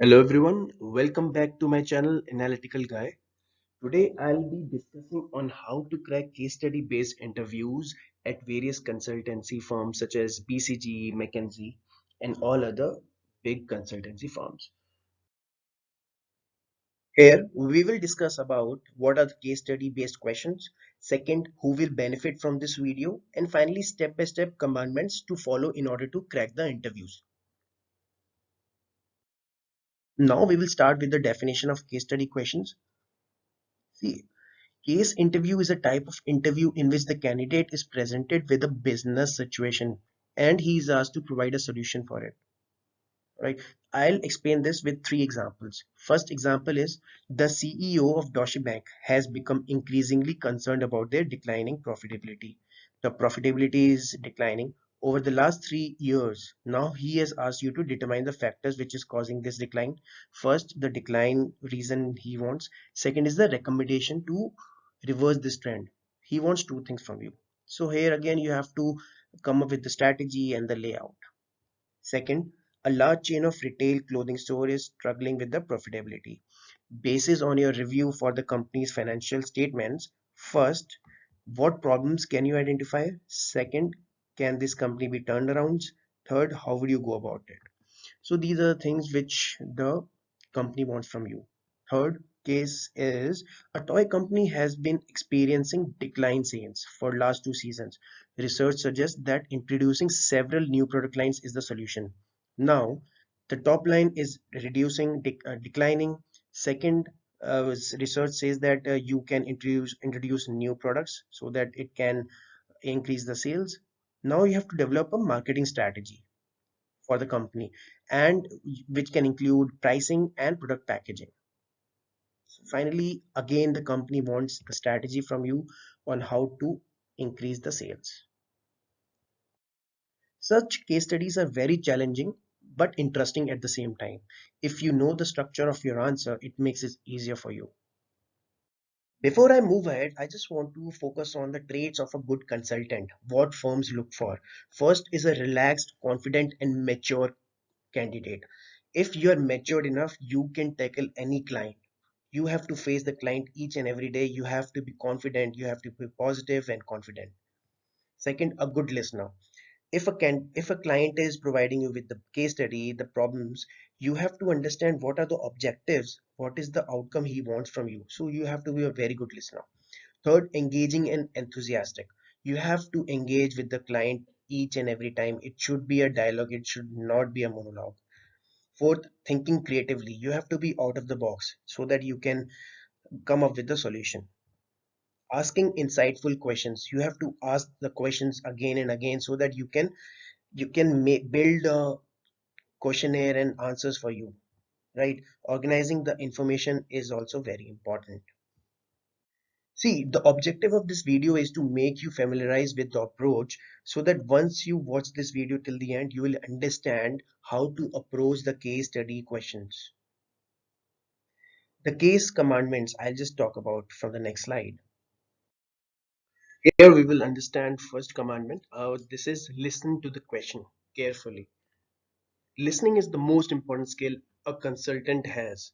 Hello everyone, welcome back to my channel Analytical Guy. Today I'll be discussing on how to crack case study based interviews at various consultancy firms such as BCG, Mckinsey and all other big consultancy firms. Here we will discuss about what are the case study based questions, second who will benefit from this video, and finally step by step commandments to follow in order to crack the interviews. Now we will start with the definition of case study questions. See, case interview is a type of interview in which the candidate is presented with a business situation and he is asked to provide a solution for it. Right? I'll explain this with three examples. First example is the CEO of Deutsche Bank has become increasingly concerned about their declining profitability. The profitability is declining over the last 3 years. Now he has asked you to determine the factors which is causing this decline. First, the decline reason he wants. Second is the recommendation to reverse this trend. He wants two things from you. So here again you have to come up with the strategy and the layout. Second, a large chain of retail clothing store is struggling with the profitability. Basis on your review for the company's financial statements, first, what problems can you identify? Second, can this company be turned around? Third, how would you go about it? So these are the things which the company wants from you. Third case is a toy company has been experiencing decline sales for last 2 seasons. Research suggests that introducing several new product lines is the solution. Now, the top line is reducing, declining. Second, research says that you can introduce new products so that it can increase the sales. Now you have to develop a marketing strategy for the company and which can include pricing and product packaging. So finally, again, the company wants the strategy from you on how to increase the sales. Such case studies are very challenging but interesting at the same time. If you know the structure of your answer, it makes it easier for you. Before I move ahead, I just want to focus on the traits of a good consultant, what firms look for. First is a relaxed, confident, and mature candidate. If you are matured enough, you can tackle any client. You have to face the client each and every day. You have to be confident. You have to be positive and confident. Second, a good listener. If a client is providing you with the case study, the problems, you have to understand what are the objectives, what is the outcome he wants from you. So you have to be a very good listener. Third, engaging and enthusiastic. You have to engage with the client each and every time. It should be a dialogue. It should not be a monologue. Fourth, thinking creatively. You have to be out of the box so that you can come up with the solution. Asking insightful questions. You have to ask the questions again and again so that you can build a questionnaire and answers for you. Right? Organizing the information is also very important. See, the objective of this video is to make you familiarize with the approach so that once you watch this video till the end, you will understand how to approach the case study questions. The case commandments I'll just talk about from the next slide. Here we will understand first commandment. This is listen to the question carefully. Listening is the most important skill a consultant has.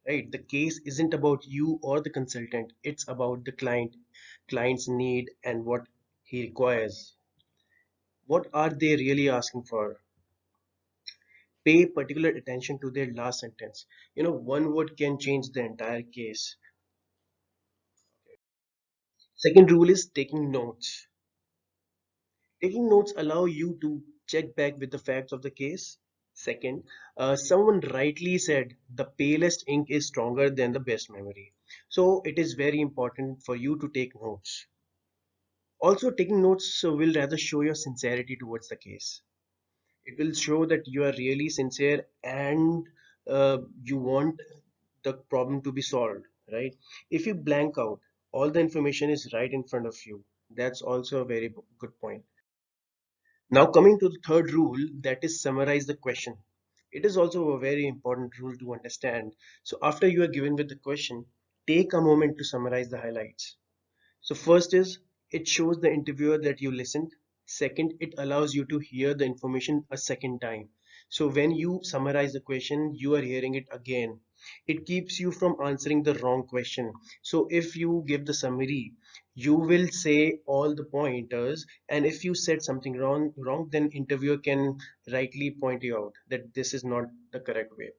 Right? The case isn't about you or the consultant. It's about the client's need and what he requires. What are they really asking for? Pay particular attention to their last sentence. One word can change the entire case. Second rule is taking notes. Taking notes allow you to check back with the facts of the case. Second, someone rightly said the palest ink is stronger than the best memory. So it is very important for you to take notes. Also, taking notes will rather show your sincerity towards the case. It will show that you are really sincere and you want the problem to be solved, right? If you blank out, all the information is right in front of you. That's also a very good point. Now coming to the third rule, that is summarize the question. It is also a very important rule to understand. So after you are given with the question, take a moment to summarize the highlights. So first is it shows the interviewer that you listened. Second, it allows you to hear the information a second time. So when you summarize the question, you are hearing it again. It keeps you from answering the wrong question. So if you give the summary, you will say all the pointers, and if you said something wrong, then interviewer can rightly point you out that this is not the correct way.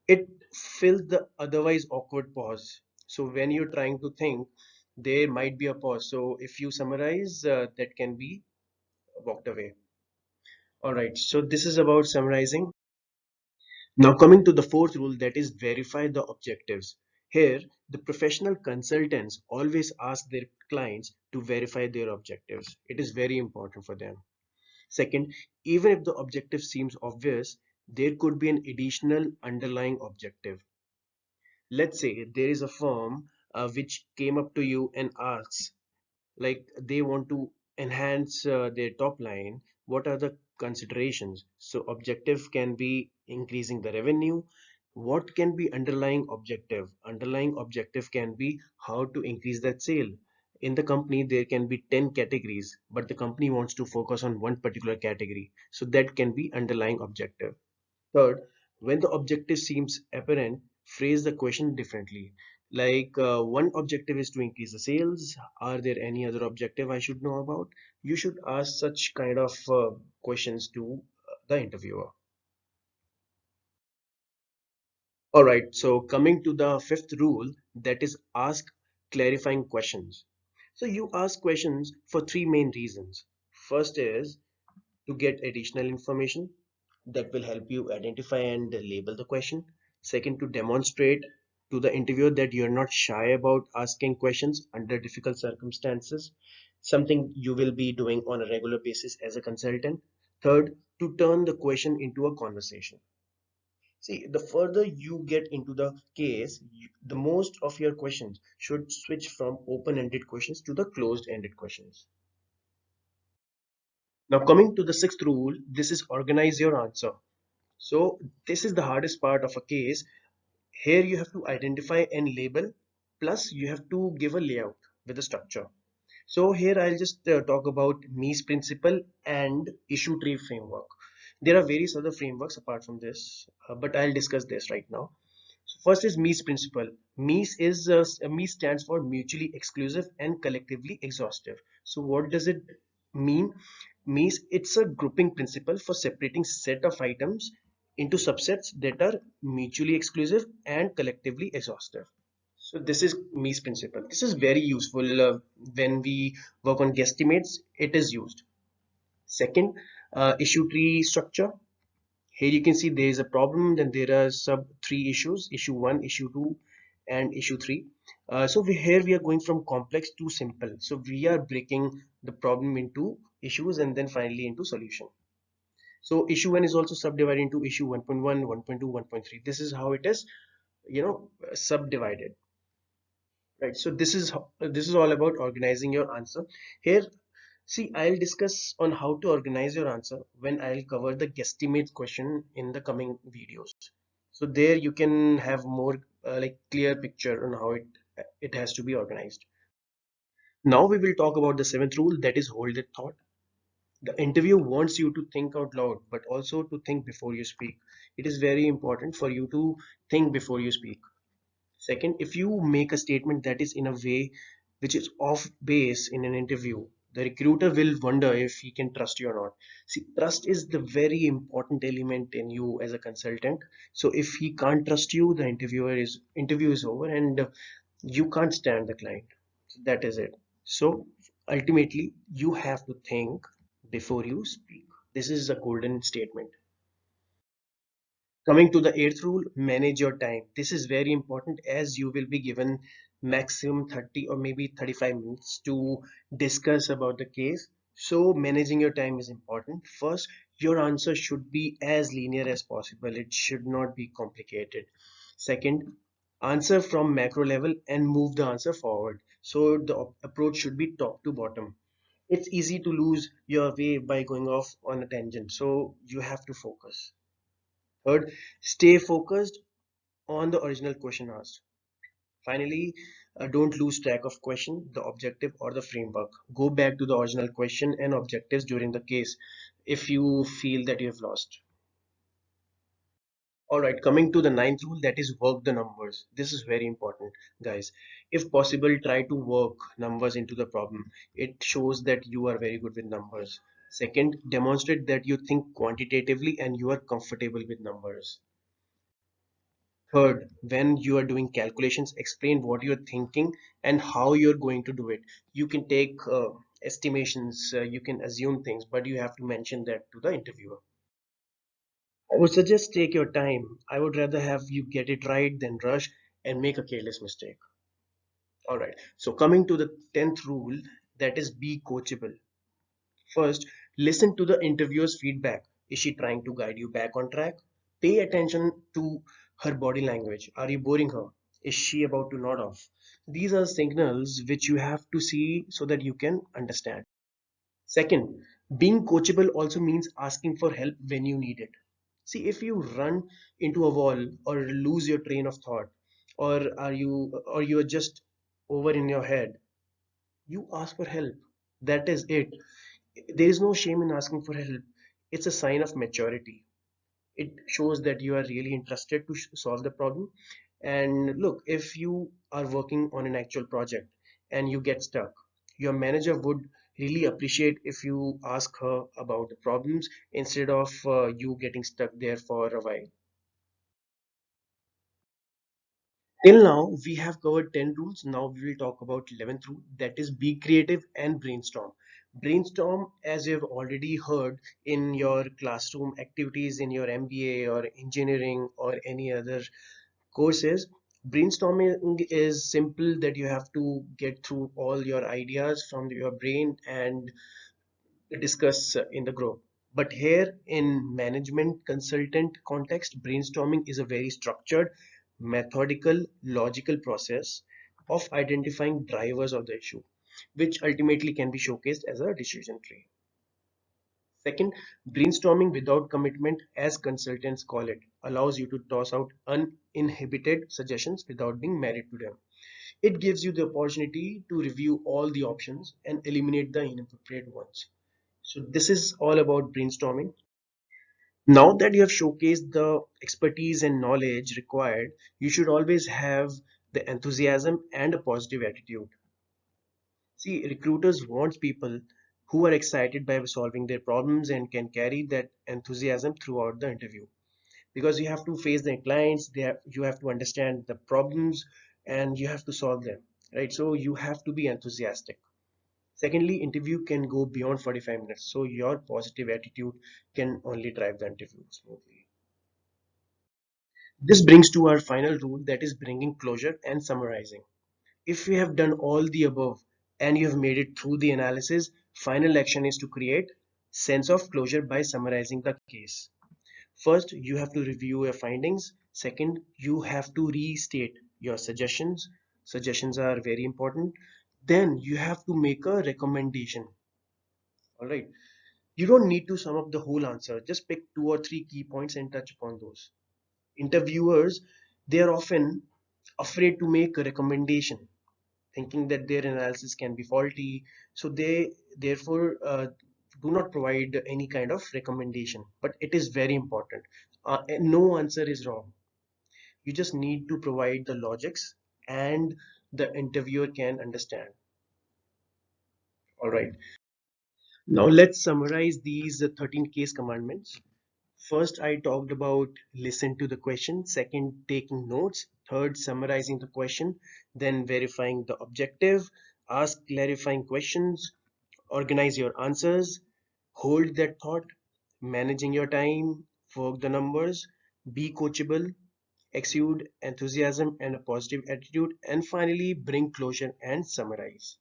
It fills the otherwise awkward pause. So when you're trying to think, there might be a pause. So if you summarize, that can be walked away. All right, so this is about summarizing. Now, coming to the fourth rule, that is verify the objectives. Here, the professional consultants always ask their clients to verify their objectives. It is very important for them. Second, even if the objective seems obvious, there could be an additional underlying objective. Let's say there is a firm which came up to you and asks, like they want to enhance their top line. What are the considerations? So objective can be increasing the revenue. What can be underlying objective? Underlying objective can be how to increase that sale. In the company there can be 10 categories, but the company wants to focus on one particular category, so that can be underlying objective. Third, when the objective seems apparent, phrase the question differently. Like one objective is to increase the sales. Are there any other objective I should know about? You should ask such kind of questions to the interviewer. All right, so coming to the fifth rule, that is ask clarifying questions. So you ask questions for three main reasons. First is to get additional information that will help you identify and label the question. Second, to demonstrate to the interviewer that you're not shy about asking questions under difficult circumstances, something you will be doing on a regular basis as a consultant. Third, to turn the question into a conversation. See, the further you get into the case, the most of your questions should switch from open-ended questions to the closed-ended questions. Now, coming to the sixth rule, this is organize your answer. So this is the hardest part of a case. Here you have to identify and label, plus you have to give a layout with a structure. So here I'll just talk about MECE principle and IssueTree framework. There are various other frameworks apart from this, but I'll discuss this right now. So first is MECE principle. MECE stands for mutually exclusive and collectively exhaustive. So what does it mean? MECE, it's a grouping principle for separating set of items into subsets that are mutually exclusive and collectively exhaustive. So this is MECE principle. This is very useful when we work on guesstimates. It is used. Second, issue tree structure. Here you can see there is a problem, then there are sub three issues, issue 1, issue 2, and issue 3. Here we are going from complex to simple. So we are breaking the problem into issues and then finally into solution. So issue 1 is also subdivided into issue 1.1, 1.2, 1.3. This is how it is, subdivided. Right. So this is all about organizing your answer. Here, see, I'll discuss on how to organize your answer when I'll cover the guesstimate question in the coming videos. So there you can have more like clear picture on how it has to be organized. Now we will talk about the seventh rule, that is hold the thought. The interview wants you to think out loud, but also to think before you speak. It is very important for you to think before you speak. Second, if you make a statement that is in a way which is off base in an interview, the recruiter will wonder if he can trust you or not. See, trust is the very important element in you as a consultant. So if he can't trust you, the interview is over, and you can't stand the client. So that is it. So ultimately, you have to think before you speak. This is a golden statement. Coming to the eighth rule, manage your time. This is very important as you will be given maximum 30 or maybe 35 minutes to discuss about the case. So managing your time is important. First, your answer should be as linear as possible. It should not be complicated. Second, answer from macro level and move the answer forward. So the approach should be top to bottom. It's easy to lose your way by going off on a tangent. So you have to focus. Third, stay focused on the original question asked. Finally, don't lose track of question, the objective or the framework. Go back to the original question and objectives during the case if you feel that you have lost. All right, coming to the ninth rule, that is work the numbers. This is very important, guys. If possible, try to work numbers into the problem. It shows that you are very good with numbers. Second, demonstrate that you think quantitatively and you are comfortable with numbers. Third, when you are doing calculations, explain what you're thinking and how you're going to do it. You can take estimations, you can assume things, but you have to mention that to the interviewer. I would suggest take your time. I would rather have you get it right than rush and make a careless mistake. All right. So coming to the 10th rule, that is be coachable. First, listen to the interviewer's feedback. Is she trying to guide you back on track? Pay attention to her body language. Are you boring her? Is she about to nod off? These are signals which you have to see so that you can understand. Second, being coachable also means asking for help when you need it. See, if you run into a wall or lose your train of thought, or you're just over in your head, you ask for help. That is it. There is no shame in asking for help. It's a sign of maturity. It shows that you are really interested to solve the problem. And look, if you are working on an actual project and you get stuck, your manager would really appreciate if you ask her about the problems instead of you getting stuck there for a while. Till now, we have covered 10 rules. Now we will talk about 11th rule, that is be creative and brainstorm. Brainstorm, as you have already heard in your classroom activities in your MBA or engineering or any other courses. Brainstorming is simple, that you have to get through all your ideas from your brain and discuss in the group. But here in management consultant context, brainstorming is a very structured, methodical, logical process of identifying drivers of the issue, which ultimately can be showcased as a decision tree. Second, brainstorming without commitment, as consultants call it, allows you to toss out uninhibited suggestions without being married to them. It gives you the opportunity to review all the options and eliminate the inappropriate ones. So this is all about brainstorming. Now that you have showcased the expertise and knowledge required, you should always have the enthusiasm and a positive attitude. See, recruiters want people who are excited by solving their problems and can carry that enthusiasm throughout the interview. Because you have to face the clients, you have to understand the problems and you have to solve them, right? So you have to be enthusiastic. Secondly, interview can go beyond 45 minutes, so your positive attitude can only drive the interview smoothly. This brings to our final rule, that is bringing closure and summarizing. If you have done all the above and you have made it through the analysis, final action is to create sense of closure by summarizing the case. First, you have to review your findings. Second, you have to restate your suggestions. Suggestions are very important. Then you have to make a recommendation. All right. You don't need to sum up the whole answer. Just pick two or three key points and touch upon those. Interviewers, they are often afraid to make a recommendation, thinking that their analysis can be faulty. So they therefore do not provide any kind of recommendation. But it is very important. No answer is wrong. You just need to provide the logics and the interviewer can understand. All right. Now let's summarize these 13 case commandments. First, I talked about listen to the question. Second, taking notes. Third, summarizing the question. Then verifying the objective. Ask clarifying questions. Organize your answers. Hold that thought. Managing your time. Work the numbers. Be coachable. Exude enthusiasm and a positive attitude. And finally, bring closure and summarize.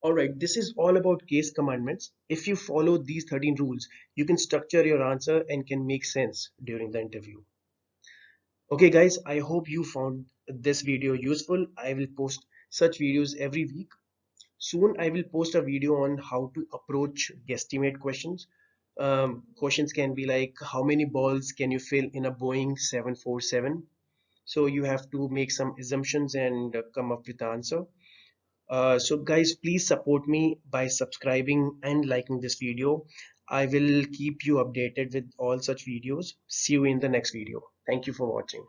Alright, this is all about case commandments. If you follow these 13 rules, you can structure your answer and can make sense during the interview. Okay guys, I hope you found this video useful. I will post such videos every week. Soon I will post a video on how to approach guesstimate questions. Questions can be like, how many balls can you fill in a Boeing 747? So you have to make some assumptions and come up with the answer. So guys, please support me by subscribing and liking this video. I will keep you updated with all such videos. See you in the next video. Thank you for watching.